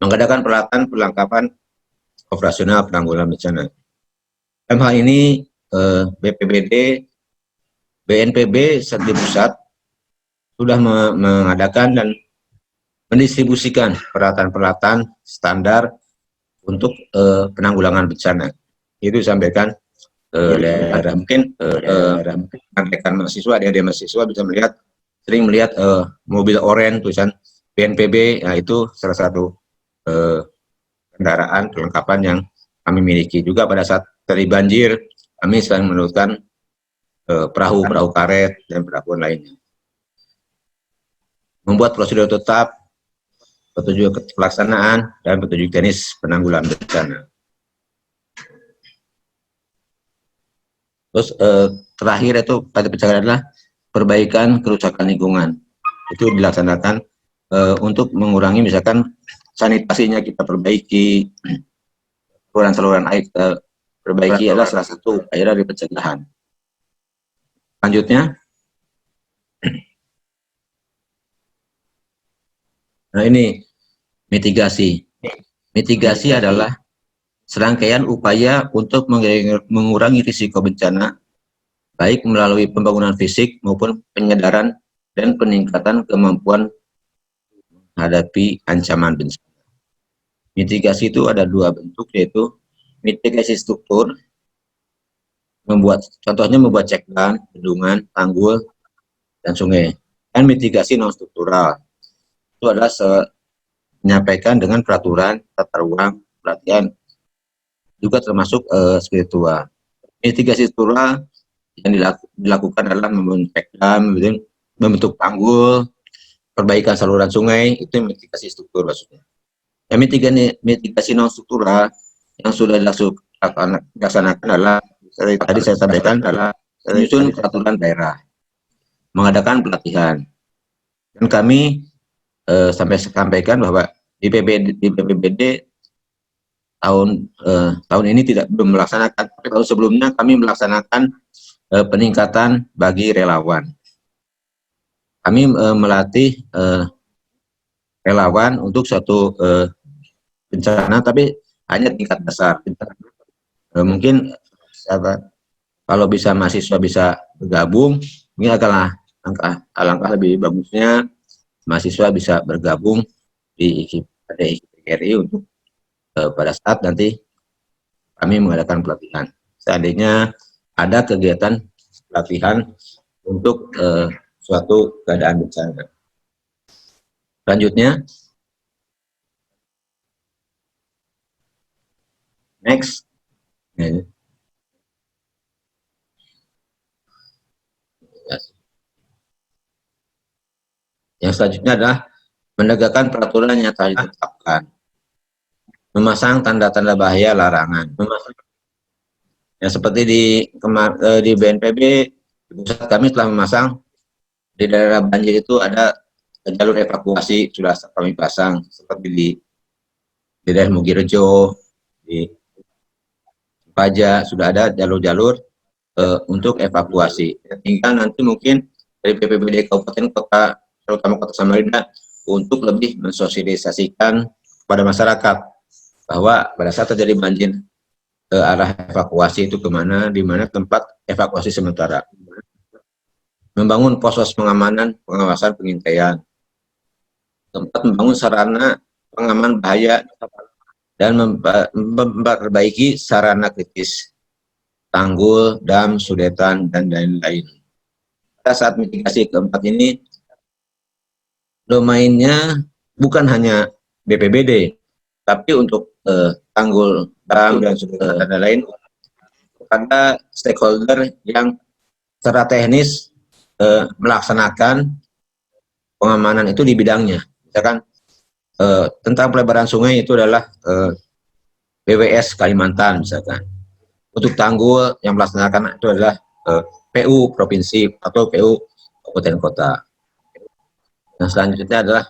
mengadakan peralatan perlengkapan operasional penanggulangan bencana. Dalam hal ini BPBD, BNPB di pusat sudah mengadakan dan mendistribusikan peralatan-peralatan standar untuk penanggulangan bencana. Itu disampaikan daerah. Mungkin rekan mahasiswa, adik-adik mahasiswa bisa sering melihat mobil oranye tulisan BNPB. Nah, itu salah satu kendaraan perlengkapan yang kami miliki. Juga pada saat terjadi banjir, kami sedang menurunkan perahu karet dan perahu lainnya. Membuat prosedur tetap, petunjuk pelaksanaan, dan petunjuk teknis penanggulangan bencana. Terus terakhir itu pada pencarian adalah perbaikan kerusakan lingkungan. Itu dilaksanakan untuk mengurangi misalkan sanitasinya kita perbaiki, saluran air kita perbaiki adalah salah satu upaya dari pencegahan. Selanjutnya, nah ini mitigasi. Mitigasi adalah serangkaian upaya untuk mengurangi risiko bencana, baik melalui pembangunan fisik maupun penyadaran dan peningkatan kemampuan menghadapi ancaman bencana. Mitigasi itu ada dua bentuk, yaitu mitigasi struktur, contohnya membuat check dam, bendungan, tanggul, dan sungai. Dan mitigasi non struktural itu adalah menyampaikan dengan peraturan, tata ruang, pelatihan, juga termasuk spiritual. Mitigasi struktural yang dilakukan adalah membentuk check dam, membentuk tanggul, perbaikan saluran sungai, itu mitigasi struktur maksudnya. Yang mitigasi non struktural yang sudah dilaksanakan adalah tadi saya sampaikan adalah menyusun peraturan daerah, mengadakan pelatihan, dan kami sampaikan bahwa di BPBD tahun ini belum melaksanakan, tapi tahun sebelumnya kami melaksanakan peningkatan bagi relawan. Kami melatih relawan untuk suatu bencana, tapi hanya tingkat dasar. Mungkin kalau bisa mahasiswa bisa bergabung, ini adalah alangkah lebih bagusnya mahasiswa bisa bergabung di IKPGRI untuk pada saat nanti kami mengadakan pelatihan. Seandainya ada kegiatan pelatihan untuk suatu keadaan bencana. Selanjutnya, next. Yang selanjutnya adalah menegakkan peraturan yang telah ditetapkan, memasang tanda-tanda bahaya larangan. Ya, seperti di BNPB, di pusat kami telah memasang di daerah banjir itu ada jalur evakuasi, sudah kami pasang, seperti di daerah Mugirejo, di Paja, sudah ada jalur-jalur untuk evakuasi. Tinggal nanti mungkin dari BPBD Kabupaten Kota, terutama Kota Samarinda, untuk lebih mensosialisasikan kepada masyarakat bahwa pada saat terjadi banjir, arah evakuasi itu kemana, di mana tempat evakuasi sementara. Membangun pos-pos pengamanan, pengawasan, pengintaian. Tempat membangun sarana pengaman bahaya dan memperbaiki sarana kritis, tanggul, dam, sudetan, dan lain-lain. Pada saat mitigasi keempat ini, domainnya bukan hanya BPBD, tapi untuk tanggul, dam, dan sudetan, dan lain-lain, ada stakeholder yang secara teknis melaksanakan pengamanan itu di bidangnya. Misalkan tentang pelebaran sungai itu adalah BWS Kalimantan misalkan. Untuk tanggul yang melaksanakan itu adalah PU Provinsi atau PU Kabupaten Kota. Nah, selanjutnya adalah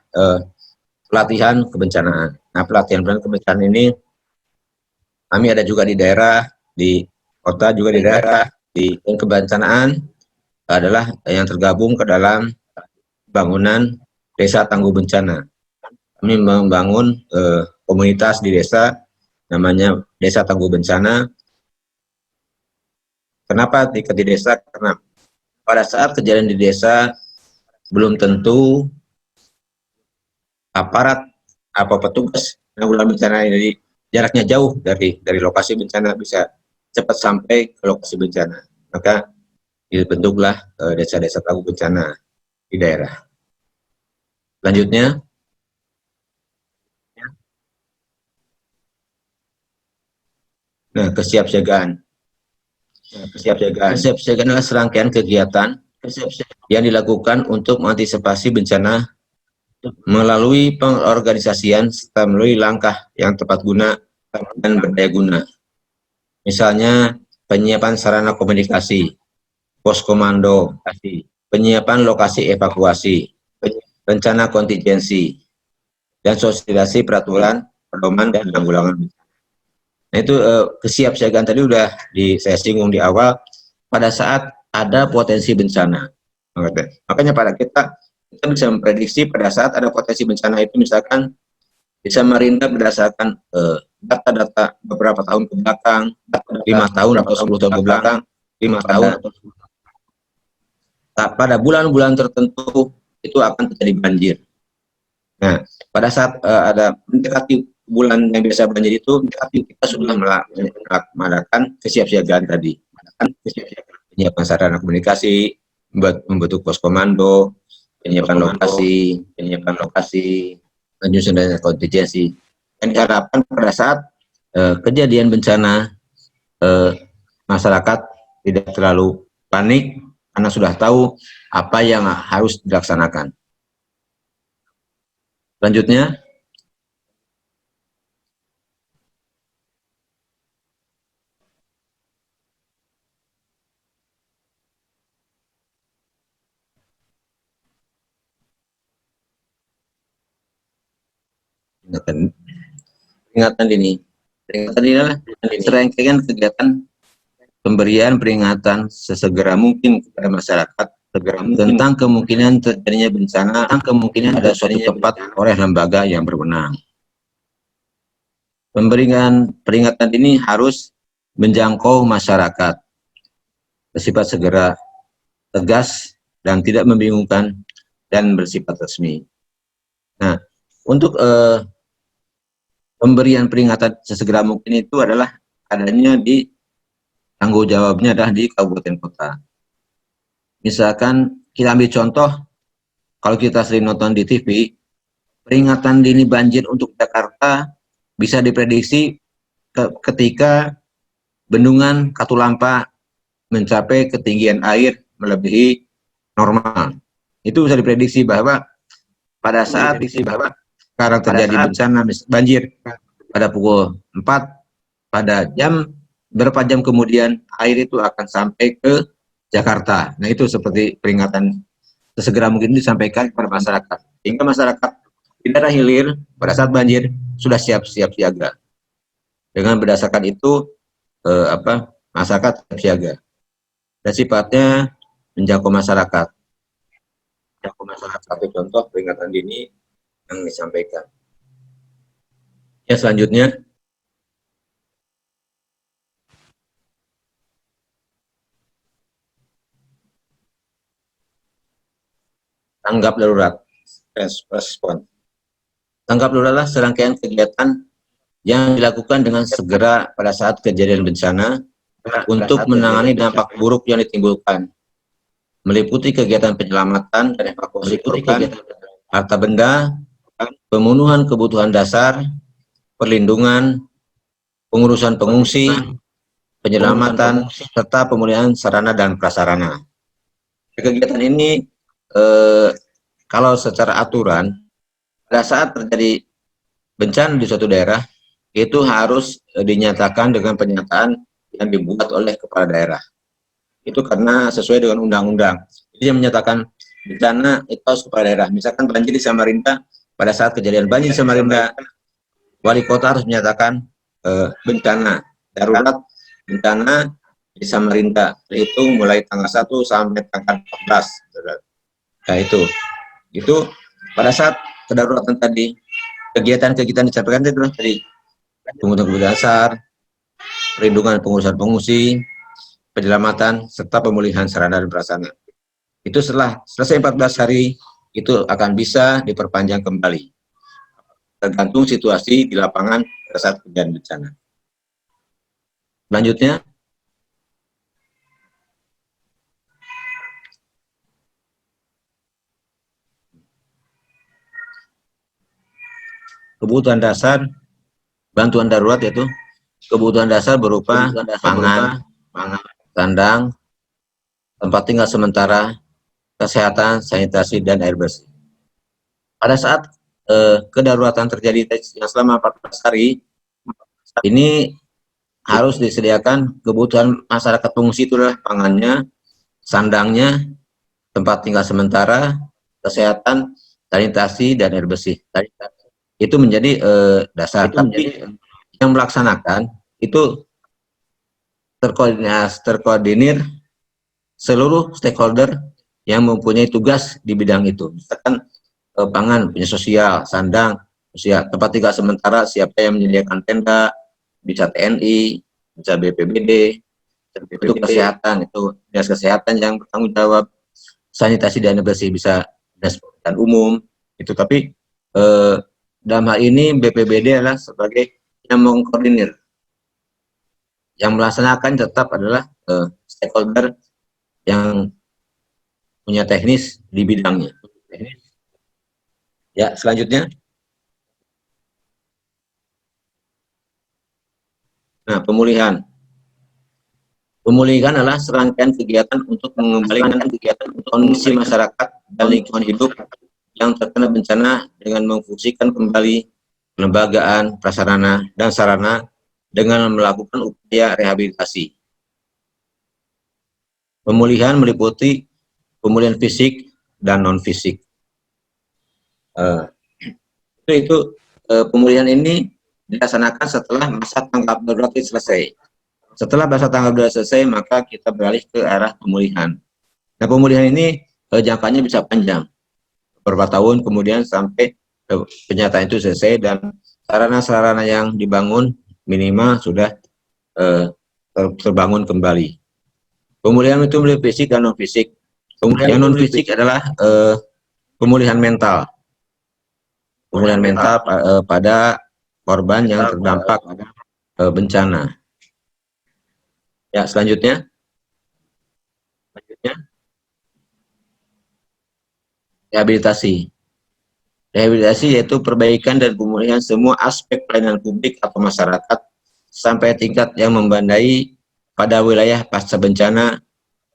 pelatihan kebencanaan. Nah, pelatihan kebencanaan ini kami ada juga di daerah, di kota juga di daerah, di kebencanaan adalah yang tergabung ke dalam bangunan desa tangguh bencana. Kami membangun komunitas di desa, namanya Desa Tangguh Bencana. Kenapa di desa? Karena pada saat kejadian di desa, belum tentu aparat apa petugas penanggulangan bencana ini jaraknya jauh dari lokasi bencana bisa cepat sampai ke lokasi bencana. Maka dibentuklah desa-desa tangguh bencana di daerah. Selanjutnya, kesiapsiagaan. Kesiapsiagaan adalah serangkaian kegiatan yang dilakukan untuk mengantisipasi bencana melalui pengorganisasian serta melalui langkah yang tepat guna dan berdaya guna. Misalnya penyiapan sarana komunikasi, pos komando, penyiapan lokasi evakuasi, rencana kontingensi, dan sosialisasi peraturan pedoman dan penanggulangan. Nah itu kesiapsiagaan tadi udah saya singgung di awal pada saat ada potensi bencana. Makanya pada kita bisa memprediksi pada saat ada potensi bencana itu, misalkan bisa Samarinda berdasarkan data-data beberapa tahun ke belakang, 5 tahun atau 10 tahun ke belakang, 5 tahun atau 10 tahun. Pada bulan-bulan tertentu itu akan terjadi banjir. Nah, pada saat ada mendekati bulan yang biasa banjir itu, kita sudah melakukan kesiapsiagaan tadi. Penyiapan sarana komunikasi, membentuk pos komando, penyiapan lokasi, penyusunan dana kontingensi. Dan diharapkan pada saat kejadian bencana, masyarakat tidak terlalu panik karena sudah tahu apa yang harus dilaksanakan. Selanjutnya, peringatan dini. Peringatan dini adalah serangkaian kegiatan pemberian peringatan sesegera mungkin kepada masyarakat tentang kemungkinan terjadinya bencana, kemungkinan ada suatu tempat oleh lembaga yang berwenang. Pemberian peringatan ini harus menjangkau masyarakat, bersifat segera, tegas, dan tidak membingungkan, dan bersifat resmi. Nah, untuk pemberian peringatan sesegera mungkin itu adalah adanya di tanggung jawabnya adalah di kabupaten kota. Misalkan kita ambil contoh, kalau kita sering nonton di TV, peringatan dini banjir untuk Jakarta bisa diprediksi ketika bendungan Katulampa mencapai ketinggian air melebihi normal. Itu bisa diprediksi bahwa pada saat sekarang terjadi bencana banjir pada pukul 4, pada berapa jam kemudian air itu akan sampai ke Jakarta. Nah itu seperti peringatan sesegera mungkin disampaikan kepada masyarakat, sehingga masyarakat di daerah hilir pada saat banjir sudah siap-siap siaga. Dengan berdasarkan itu masyarakat siap siaga. Dan sifatnya menjangkau masyarakat. Satu contoh peringatan dini yang disampaikan. Ya, selanjutnya. Tanggap darurat, respon. Tanggap darurat adalah serangkaian kegiatan yang dilakukan dengan segera pada saat kejadian bencana untuk menangani dampak buruk yang ditimbulkan, meliputi kegiatan penyelamatan dan evakuasi korban, harta benda, pemenuhan kebutuhan dasar, perlindungan, pengurusan pengungsi, penyelamatan, serta pemulihan sarana dan prasarana. Kegiatan ini kalau secara aturan, pada saat terjadi bencana di suatu daerah, itu harus dinyatakan dengan pernyataan yang dibuat oleh kepala daerah. Itu karena sesuai dengan undang-undang. Jadi yang menyatakan bencana itu harus kepala daerah. Misalkan banjir di Samarinda, pada saat kejadian banjir di Samarinda, wali kota harus menyatakan bencana darurat bencana di Samarinda, itu mulai tanggal 1 sampai tanggal 14. Nah itu pada saat kedaruratan tadi Kegiatan-kegiatan dicapai itu tadi pembentukan kebutuhan dasar, perlindungan pengurusan pengungsi, penyelamatan, serta pemulihan sarana dan prasarana. Itu setelah selesai 14 hari, itu akan bisa diperpanjang kembali, tergantung situasi di lapangan pada saat kejadian bencana. Selanjutnya, kebutuhan dasar bantuan darurat, yaitu kebutuhan dasar berupa pangan, sandang, tempat tinggal sementara, kesehatan, sanitasi, dan air bersih. Pada saat kedaruratan terjadi yang selama 14 hari, ini harus disediakan kebutuhan masyarakat pengungsi, itulah pangannya, sandangnya, tempat tinggal sementara, kesehatan, sanitasi, dan air bersih. Itu menjadi dasar. Tapi yang melaksanakan itu terkoordinir seluruh stakeholder yang mempunyai tugas di bidang itu. Misalkan pangan punya sosial, sandang, tempat tinggal sementara, siapa yang menyediakan tenda, bisa TNI, bisa BPBD, itu kesehatan, itu dinas kesehatan yang bertanggung jawab, sanitasi dan bersih bisa dinas pendidikan umum, itu. Tapi dalam hal ini BPBD adalah sebagai yang mengkoordinir, yang melaksanakan tetap adalah stakeholder yang punya teknis di bidangnya. Ya, selanjutnya. Nah, pemulihan. Pemulihan adalah serangkaian kegiatan untuk mengembalikan kondisi masyarakat dan lingkungan hidup yang terkena bencana dengan memfungsikan kembali kelembagaan, prasarana, dan sarana dengan melakukan upaya rehabilitasi. Pemulihan meliputi pemulihan fisik dan non-fisik. Pemulihan ini dilaksanakan setelah masa tanggap darurat selesai. Setelah masa tanggap darurat selesai, maka kita beralih ke arah pemulihan. Nah, pemulihan ini jangkanya bisa panjang, beberapa tahun kemudian sampai penyataan itu selesai dan sarana-sarana yang dibangun minimal sudah terbangun kembali. Pemulihan itu meliputi fisik dan non-fisik. Yang non-fisik adalah pemulihan mental. Pemulihan mental pada korban yang terdampak bencana. Ya, selanjutnya. Rehabilitasi. Rehabilitasi yaitu perbaikan dan pemulihan semua aspek pelayanan publik atau masyarakat sampai tingkat yang membandai pada wilayah pasca bencana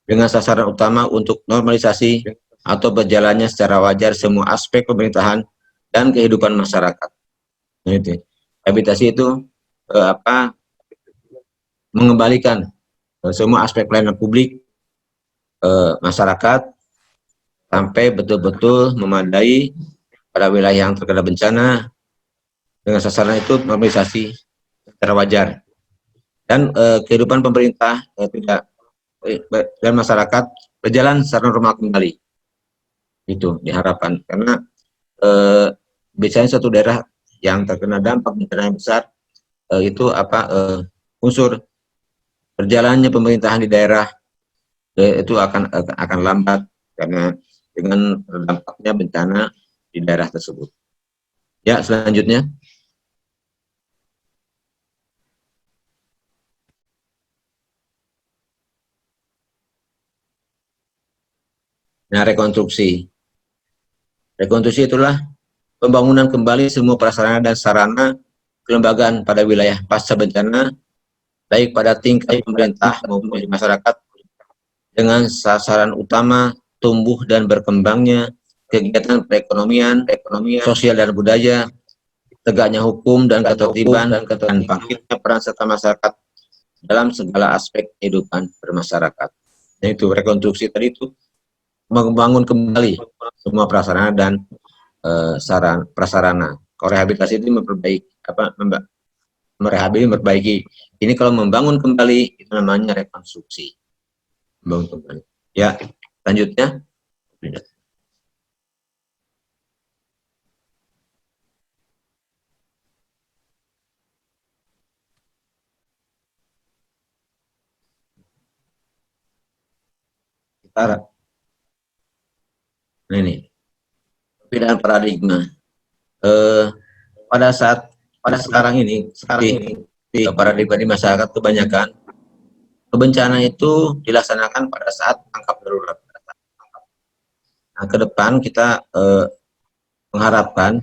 dengan sasaran utama untuk normalisasi atau berjalannya secara wajar semua aspek pemerintahan dan kehidupan masyarakat. Rehabilitasi itu mengembalikan semua aspek pelayanan publik masyarakat sampai betul-betul memadai pada wilayah yang terkena bencana dengan sasaran itu normalisasi secara wajar dan kehidupan pemerintah dan masyarakat berjalan secara normal kembali. Itu diharapkan karena biasanya suatu daerah yang terkena dampak bencana yang besar itu unsur berjalannya pemerintahan di daerah itu akan lambat karena dengan dampaknya bencana di daerah tersebut. Ya, selanjutnya. Nah, rekonstruksi. Rekonstruksi itulah pembangunan kembali semua prasarana dan sarana kelembagaan pada wilayah pasca bencana, baik pada tingkat pemerintah maupun masyarakat, dengan sasaran utama tumbuh dan berkembangnya kegiatan perekonomian, sosial dan budaya, tegaknya hukum dan ketertiban, dan bangkitnya peran serta masyarakat dalam segala aspek kehidupan bermasyarakat. Dan itu rekonstruksi tadi itu membangun kembali semua prasarana dan prasarana. Kalau rehabilitasi itu memperbaiki. Ini kalau membangun kembali itu namanya rekonstruksi. Membangun kembali. Ya, selanjutnya. Nah, ini perbedaan paradigma. Pada sekarang ini paradigma di masyarakat kebanyakan bencana itu dilaksanakan pada saat tanggap darurat. Nah, ke depan kita mengharapkan